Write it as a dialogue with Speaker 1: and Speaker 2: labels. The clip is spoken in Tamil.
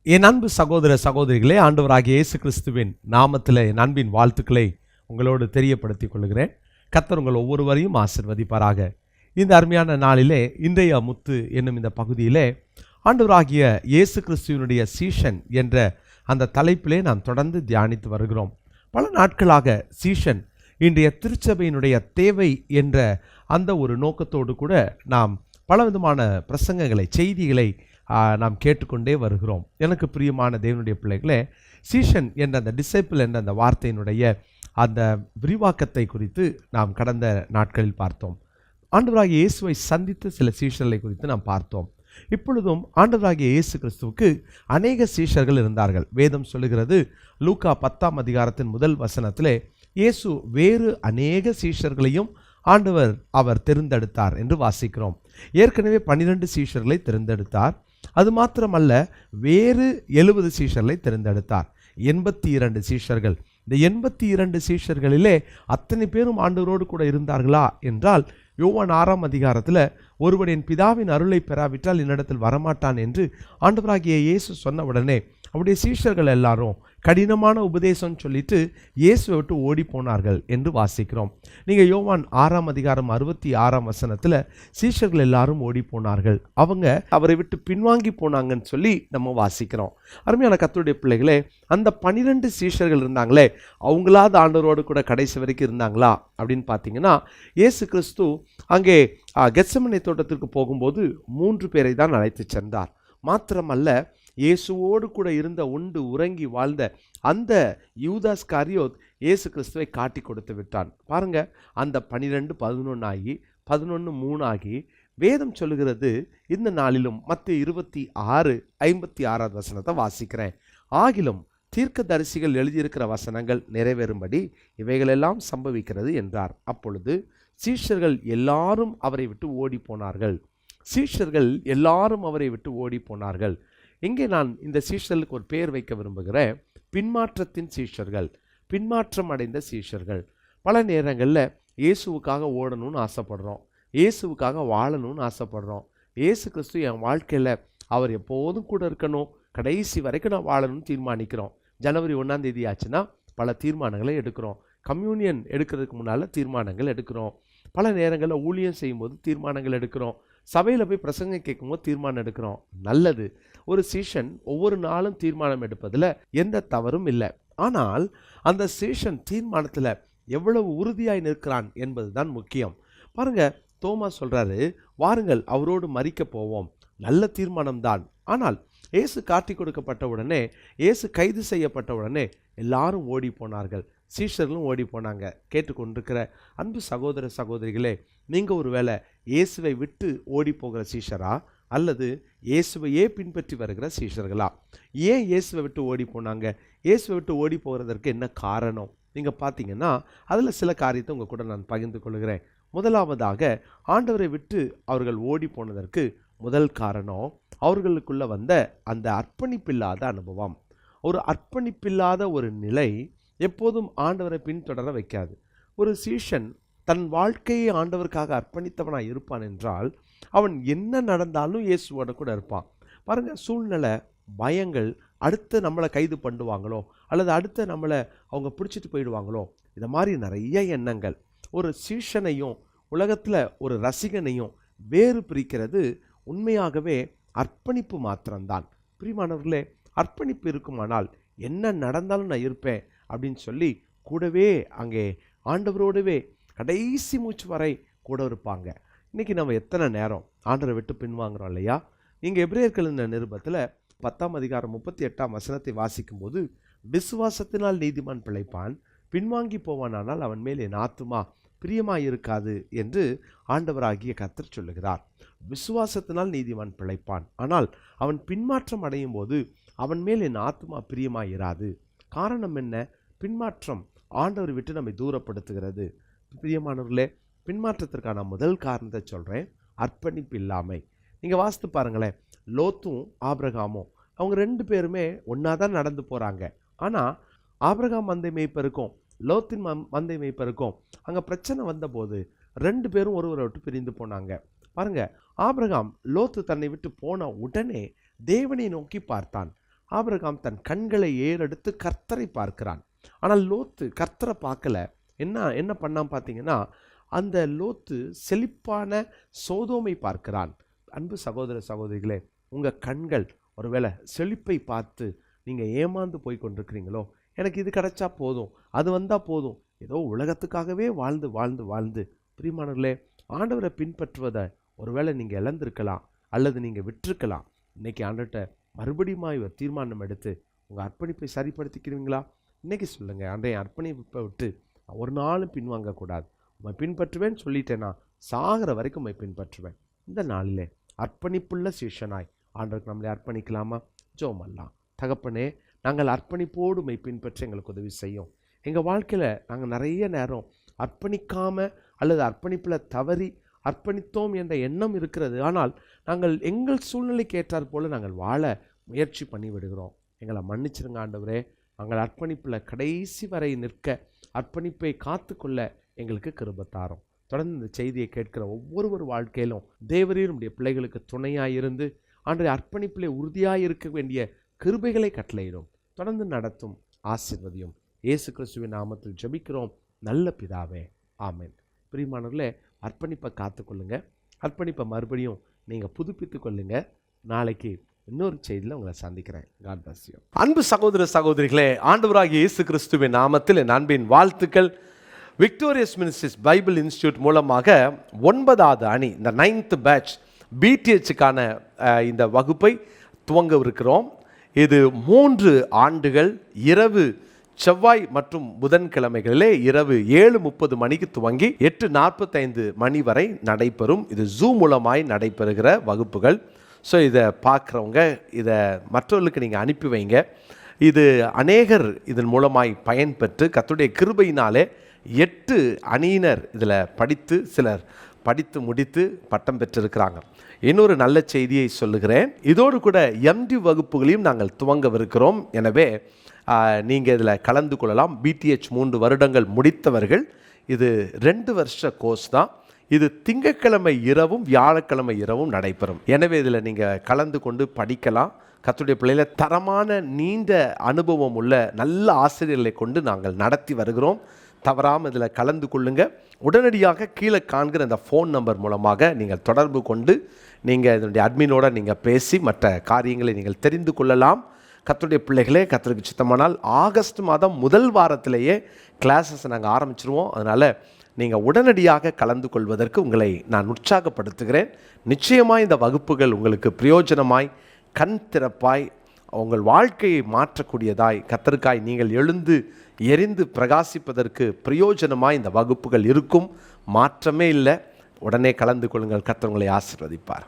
Speaker 1: என் அன்பு சகோதர சகோதரிகளே, ஆண்டவராகிய இயேசு கிறிஸ்துவின் நாமத்தில் என் அன்பின் வாழ்த்துக்களை உங்களோடு தெரியப்படுத்திக் கொள்கிறேன். கர்த்தர் உங்கள் ஒவ்வொருவரையும் ஆசீர்வதிப்பாராக. இந்த அருமையான நாளிலே இன்றைய முத்து என்னும் இந்த பகுதியிலே ஆண்டவராகிய இயேசு கிறிஸ்துவினுடைய சீஷன் என்ற அந்த தலைப்பிலே நாம் தொடர்ந்து தியானித்து வருகிறோம். பல நாட்களாக சீஷன் இன்றைய திருச்சபையினுடைய தேவை என்ற அந்த ஒரு நோக்கத்தோடு கூட நாம் பலவிதமான பிரசங்கங்களை, செய்திகளை நாம் கேட்டுக்கொண்டே வருகிறோம். எனக்கு பிரியமான தேவனுடைய பிள்ளைகளே, சீஷன் என்ற அந்த டிசைபிள் என்ற அந்த வார்த்தையினுடைய அந்த விரிவாக்கத்தை குறித்து நாம் கடந்த நாட்களில் பார்த்தோம். ஆண்டவராகிய இயேசுவை சந்தித்து சில சீஷர்களை குறித்து நாம் பார்த்தோம். இப்பொழுதும் ஆண்டவராகிய இயேசு கிறிஸ்துவுக்கு அநேக சீஷர்கள் இருந்தார்கள். வேதம் சொல்லுகிறது, லூக்கா 10ஆம் அதிகாரத்தின் முதல் வசனத்திலே இயேசு வேறு அநேக சீஷர்களையும் அவர் தெரிந்தெடுத்தார் என்று வாசிக்கிறோம். ஏற்கனவே 12 சீஷர்களை தெரிந்தெடுத்தார். அது மாத்திரமல்ல, வேறு 70 சீஷர்களை தெரிந்தெடுத்தார். 82 சீஷர்கள். இந்த 82 சீஷர்களிலே அத்தனை பேரும் ஆண்டவரோடு கூட இருந்தார்களா என்றால், யோவான் 6ஆம் அதிகாரத்தில் ஒருவன் என் பிதாவின் அருளை பெறாவிட்டால் என்னிடத்தில் வரமாட்டான் என்று ஆண்டவராகிய இயேசு சொன்ன உடனே அவருடைய சீஷர்கள் எல்லாரும் கடினமான உபதேசம் சொல்லிட்டு இயேசுவை விட்டு ஓடி போனார்கள் என்று வாசிக்கிறோம். நீங்கள் யோவான் 6ஆம் அதிகாரம் 66ஆம் வசனத்தில் சீஷர்கள் எல்லாரும் ஓடி போனார்கள், அவங்க அவரை விட்டு பின்வாங்கி போனாங்கன்னு சொல்லி நம்ம வாசிக்கிறோம். அருமையான கர்த்தருடைய பிள்ளைகளே, அந்த 12 சீஷர்கள் இருந்தாங்களே, அவங்களாவது ஆண்டவரோடு கூட கடைசி வரைக்கும் இருந்தாங்களா அப்படின்னு பார்த்தீங்கன்னா, இயேசு கிறிஸ்து அங்கே கெத்செமனே தோட்டத்திற்கு போகும்போது 3 பேரை தான் அழைத்து சென்றார். மாத்திரமல்ல, இயேசுவோடு கூட இருந்த உண்டு உறங்கி வாழ்ந்த அந்த யூதாஸ் காரியோத் இயேசு கிறிஸ்துவை காட்டி கொடுத்து விட்டான். பாருங்க, அந்த 12 11 ஆகி 11 3 ஆகி வேதம் சொல்லுகிறது, இந்த நாளிலும் மத்தேயு 26:56 வசனத்தை வாசிக்கிறேன். ஆகிலும் தீர்க்கதரிசிகள் எழுதியிருக்கிற வசனங்கள் நிறைவேறும்படி இவைகளெல்லாம் சம்பவிக்கிறது என்றார். அப்பொழுது சீஷர்கள் எல்லாரும் அவரை விட்டு ஓடி போனார்கள். சீஷர்கள் எல்லாரும் அவரை விட்டு ஓடி போனார்கள். இங்கே நான் இந்த சீஷர்களுக்கு ஒரு பெயர் வைக்க விரும்புகிறேன். பின்மாற்றத்தின் சீஷர்கள், பின்மாற்றம் அடைந்த சீஷர்கள். பல நேரங்களில் இயேசுவுக்காக ஓடணும்னு ஆசைப்படுறோம், இயேசுவுக்காக வாழணும்னு ஆசைப்படுறோம். இயேசு கிறிஸ்து என் வாழ்க்கையில் அவர் எப்போதும் கூட இருக்கணும், கடைசி வரைக்கும் நான் வாழணும்னு தீர்மானிக்கிறோம். ஜனவரி 1ஆம் தேதி ஆச்சுன்னா பல தீர்மானங்களை எடுக்கிறோம். கம்யூனியன் எடுக்கிறதுக்கு முன்னால் தீர்மானங்கள் எடுக்கிறோம். பல நேரங்களில் ஊழியம் செய்யும்போது தீர்மானங்கள் எடுக்கிறோம். சபையில் போய் பிரசங்கம் கேட்கும்போது தீர்மானம் எடுக்கிறோம். நல்லது. ஒரு சீஷன் ஒவ்வொரு நாளும் தீர்மானம் எடுப்பதில் எந்த தவறும் இல்லை. ஆனால் அந்த சீஷன் தீர்மானத்தில் எவ்வளவு உறுதியாய் நிற்கிறான் என்பது தான் முக்கியம். பாருங்க, தோமா சொல்றாரு, வாருங்கள் அவரோடு மரிக்க போவோம். நல்ல தீர்மானம்தான். ஆனால் இயேசு காட்டி கொடுக்கப்பட்ட உடனே, இயேசு கைது செய்யப்பட்ட உடனே எல்லாரும் ஓடி போனார்கள். சீஷர்களும் ஓடி போனாங்க. கேட்டுக்கொண்டிருக்கிற அன்பு சகோதர சகோதரிகளே, நீங்கள் ஒருவேளை இயேசுவை விட்டு ஓடி போகிற சீஷரா அல்லது இயேசுவையே பின்பற்றி வருகிற சீஷர்களா? ஏன் இயேசுவை விட்டு ஓடி போனாங்க? இயேசுவை விட்டு ஓடி போகிறதற்கு என்ன காரணம்? நீங்கள் பார்த்தீங்கன்னா அதில் சில காரியத்தை உங்கள் கூட நான் பகிர்ந்து கொள்கிறேன். முதலாவதாக, ஆண்டவரை விட்டு அவர்கள் ஓடி போனதற்கு முதல் காரணம் அவர்களுக்குள்ள வந்த அந்த அர்ப்பணிப்பில்லாத அனுபவம். ஒரு அர்ப்பணிப்பில்லாத ஒரு நிலை எப்போதும் ஆண்டவரை பின்தொடர வைக்காது. ஒரு சீஷன் தன் வாழ்க்கையை ஆண்டவருக்காக அர்ப்பணித்தவனாக இருப்பான் என்றால் அவன் என்ன நடந்தாலும் இயேசுவோட கூட இருப்பான். பாருங்க, சூழ்நிலை, பயங்கள், அடுத்து நம்மளை கைது பண்ணுவாங்களோ அல்லது அடுத்து நம்மளை அவங்க பிடிச்சிட்டு போயிடுவாங்களோ, இதை மாதிரி நிறைய எண்ணங்கள். ஒரு சீஷனையும் உலகத்தில் ஒரு ரசிகனையும் வேறு பிரிக்கிறது உண்மையாகவே அர்ப்பணிப்பு மாத்திரம்தான். பிரியமானவர்களே, அர்ப்பணிப்பு இருக்குமானால் என்ன நடந்தாலும் நான் இருப்பேன் அப்படின்னு சொல்லி கூடவே அங்கே ஆண்டவரோடவே கடைசி மூச்சு வரை கூட இருப்பாங்க. இன்றைக்கி நம்ம எத்தனை நேரம் ஆண்டவரை விட்டு பின்வாங்குறோம் இல்லையா? இங்கே எபிரேயர்கள் நிருபத்தில் 10ஆம் அதிகாரம் 38ஆம் வசனத்தை வாசிக்கும்போது, விசுவாசத்தினால் நீதிமான் பிழைப்பான், பின்வாங்கி போவானானால் அவன் மேல் என் ஆத்துமா பிரியமாயிருக்காது என்று ஆண்டவராகிய கர்த்தர் சொல்லுகிறார். விசுவாசத்தினால் நீதிமான் பிழைப்பான், ஆனால் அவன் பின்மாற்றம் அடையும் போது அவன் மேல் என் ஆத்துமா பிரியமாயிராது. காரணம் என்ன? பின்மாற்றம் ஆண்டவர் விட்டு நம்மை தூரப்படுத்துகிறது. பிரியமானவர்களே, பின்மாற்றத்திற்கான முதல் காரணத்தை சொல்கிறேன், அர்ப்பணிப்பு இல்லாமை. நீங்கள் வாசித்து பாருங்களேன், லோத்தும் ஆபிரகாமும் அவங்க 2 பேருமே ஒன்றா தான் நடந்து போகிறாங்க. ஆனால் ஆபிரகாம் மந்தை மேய்ப்பருக்கும் லோத்தின் மந்தை மேய்ப்பருக்கும் அங்கே பிரச்சனை வந்தபோது 2 பேரும் ஒருவரை விட்டு பிரிந்து போனாங்க. பாருங்க, ஆபிரகாம் லோத்து தன்னை விட்டு போன உடனே தேவனை நோக்கி பார்த்தான். ஆபிரகாம் தன் கண்களை ஏறெடுத்து கர்த்தரை பார்க்கிறான். ஆனால் லோத்து கர்த்தரை பார்க்கல. என்ன பண்ணான் பார்த்தீங்கன்னா, அந்த லோத்து செழிப்பான சோதோமை பார்க்கிறான். அன்பு சகோதர சகோதரிகளே, உங்கள் கண்கள் ஒருவேளை செழிப்பை பார்த்து நீங்கள் ஏமாந்து போய் கொண்டிருக்கிறீங்களோ, எனக்கு இது கிடைச்சா போதும், அது வந்தால் போதும், ஏதோ உலகத்துக்காகவே வாழ்ந்து வாழ்ந்து வாழ்ந்து பிரியமானவர்களே, ஆண்டவரை பின்பற்றுவதை ஒருவேளை நீங்கள் இழந்திருக்கலாம் அல்லது நீங்கள் விட்டிருக்கலாம். இன்றைக்கி ஆண்டவர்கிட்ட மறுபடியும் ஒரு தீர்மானம் எடுத்து உங்கள் அர்ப்பணிப்பை சரிப்படுத்திக்கிறீங்களா? இன்றைக்கி சொல்லுங்கள், ஆண்டவரை அர்ப்பணிப்பை விட்டு ஒரு நாளும் பின்வாங்கக்கூடாது. உண்மை பின்பற்றுவேன்னு சொல்லிட்டேன்னா சாகிற வரைக்கும் உண்மை பின்பற்றுவேன். இந்த நாளிலே அர்ப்பணிப்புள்ள சீஷனாய் ஆண்டவருக்கு நம்மளை அர்ப்பணிக்கலாமா? ஜெபம் பண்ணலாம். தகப்பனே, நாங்கள் அர்ப்பணிப்போடு உம்மை பின்பற்றி எங்களுக்கு உதவி செய்யும். எங்கள் வாழ்க்கையில் நாங்கள் நிறைய நேரம் அர்ப்பணிக்காமல் அல்லது அர்ப்பணிப்பில் தவறி அர்ப்பணித்தோம் என்ற எண்ணம் இருக்கிறது. ஆனால் நாங்கள் எங்கள் சூழ்நிலைக்கு ஏற்றாற் போல் நாங்கள் வாழ முயற்சி பண்ணி விடுகிறோம். எங்களை மன்னிச்சிருங்க ஆண்டவரே. நாங்கள் அர்ப்பணிப்பில் கடைசி வரை நிற்க, அர்ப்பணிப்பை காத்து கொள்ள எங்களுக்கு கிருபை தாரும். தொடர்ந்து இந்த செய்தியை கேட்கிற ஒவ்வொரு வாழ்க்கையிலும் தேவரீர் நம்முடைய பிள்ளைகளுக்கு துணையாயிருந்து ஆண்டவரே அர்ப்பணிப்பிலே உறுதியாக இருக்க வேண்டிய கிருபைகளை கட்டளையிடும். தொடர்ந்து நடத்தும், ஆசீர்வதியும். இயேசு கிறிஸ்துவின் நாமத்தில் ஜெபிக்கிறோம் நல்ல பிதாவே, ஆமென். பிரியமானவர்களே, அர்ப்பணிப்பை காத்துக்கொள்ளுங்க. அர்ப்பணிப்பை மறுபடியும் நீங்கள் புதுப்பித்து கொள்ளுங்க. நாளைக்கு இன்னொரு செய்தியில் உங்களை சந்திக்கிறேன். God bless you. அன்பு சகோதர சகோதரிகளே, ஆண்டவராகிய இயேசு கிறிஸ்துவின் நாமத்தில் என் அன்பின் வாழ்த்துக்கள். விக்டோரியஸ் மினிஸ்ட்ரிஸ் பைபிள் இன்ஸ்டியூட் மூலமாக 9வது அணி, இந்த 9th பேட்ச் பிடிஹெச்சுக்கான இந்த வகுப்பை துவங்கவிருக்கிறோம். இது 3 ஆண்டுகள் இரவு செவ்வாய் மற்றும் புதன்கிழமைகளிலே இரவு 7:30 மணிக்கு துவங்கி 8:45 மணி வரை நடைபெறும். இது ஜூம் மூலமாய் நடைபெறுகிற வகுப்புகள். ஸோ இதை பார்க்குறவங்க இதை மற்றவர்களுக்கு நீங்கள் அனுப்பி வைங்க. இது அநேகர் இதன் மூலமாய் பயன்பெற்று கர்த்தருடைய கிருபையினாலே 8 அணியினர் இதில் படித்து, சிலர் படித்து முடித்து பட்டம் பெற்றிருக்கிறாங்க. இன்னொரு நல்ல செய்தியை சொல்லுகிறேன். இதோடு கூட எம்டி வகுப்புகளையும் நாங்கள் துவங்கவிருக்கிறோம். எனவே நீங்கள் இதில் கலந்து கொள்ளலாம். பிடிஹெச் 3 வருடங்கள் முடித்தவர்கள். இது 2 வருஷ கோர்ஸ் தான். இது திங்கட்கிழமை இரவும் வியாழக்கிழமை இரவும் நடைபெறும். எனவே இதில் நீங்கள் கலந்து கொண்டு படிக்கலாம். கர்த்தருடைய பிள்ளைகளை தரமான நீண்ட அனுபவம் உள்ள நல்ல ஆசிரியர்களை கொண்டு நாங்கள் நடத்தி வருகிறோம். தவறாமல் இதில் கலந்து கொள்ளுங்க. உடனடியாக கீழே காண்கிற அந்த ஃபோன் நம்பர் மூலமாக நீங்கள் தொடர்பு கொண்டு நீங்கள் இதனுடைய அட்மினோட நீங்கள் பேசி மற்ற காரியங்களை நீங்கள் தெரிந்து கொள்ளலாம். கர்த்தருடைய பிள்ளைகளே, கர்த்தருக்கு சித்தமானால் ஆகஸ்ட் மாதம் முதல் வாரத்திலேயே கிளாஸஸ் நாங்கள் ஆரம்பிச்சிருவோம். அதனால் நீங்கள் உடனடியாக கலந்து கொள்வதற்கு உங்களை நான் உற்சாகப்படுத்துகிறேன். நிச்சயமாக இந்த வகுப்புகள் உங்களுக்கு பிரயோஜனமாய், கண் திறப்பாய், உங்கள் வாழ்க்கையை மாற்றக்கூடியதாய், கர்த்தருக்காய் நீங்கள் எழுந்து எரிந்து பிரகாசிப்பதற்கு பிரயோஜனமாய் இந்த வகுப்புகள் இருக்கும். மாற்றமே இல்லை. உடனே கலந்து கொள்ளுங்கள். கர்த்தர் உங்களை ஆசீர்வதிப்பார்.